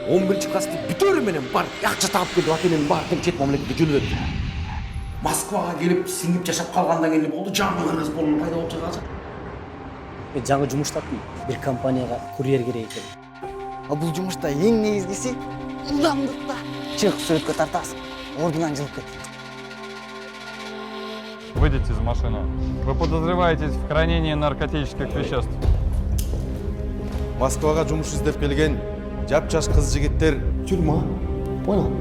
11-класты бүтөрү менен барып, акча таап келип, ата-энем барып чет мамлекетке жөнөдү. Москвага келип, сиңип жашап калгандан кийин болду, жаңы болуп пайда болуп жатат. Мен жаңы жумуш таптым. Бир компанияга курьер керек экен. Бул жумушта эң негизгиси ылдамдыкта. Чыгып сүрөткө тартасың, ордунан жылып кет. Выйдите из машины. Вы подозреваетесь в хранении наркотических веществ. Москвага жумуш издеп келген жап-жаш кыз-жигиттер Тюрьма. Понял?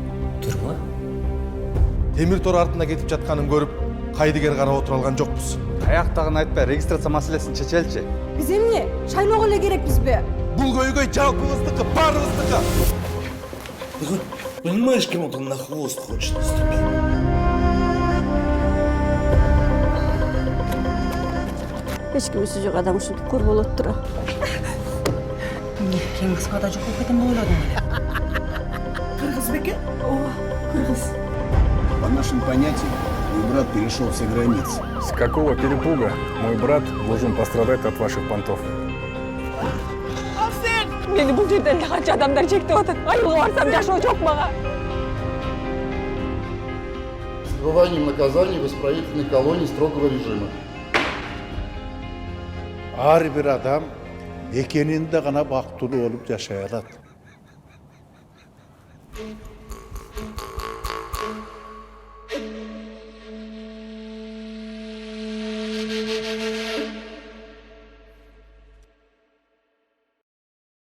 Турма? темир тор артына кетип жатканын көрүп, кайдыгер карап отура алган жокпуз. Аяқтағын айтпай, регистрация маселесін шешелчи. Biz emне? Шайлоого эле керекпиз бе? Бул көйгөй жалпыбыздыкы, баарыбыздыкы. Ты хоть понимаешь, кому он на хвост хочет наступить? Эч кимиси жок адам ушинтип көр болот тура. Эмне, кийин Москвада жок болуп кетем деп ойладың эле? Кыргыз бекен? Ооба, кыргыз. По нашим понятиям, мой брат перешел все границы. С какого перепуга мой брат должен пострадать от ваших понтов? Мени бул жерден канча адамдар чектеп атат. Айылга барсам жашоо жок мага. С отбыванием наказаний в исправительной колонии строгого режима. Ар бир адам экенинде гана бактылуу болуп жашай алат.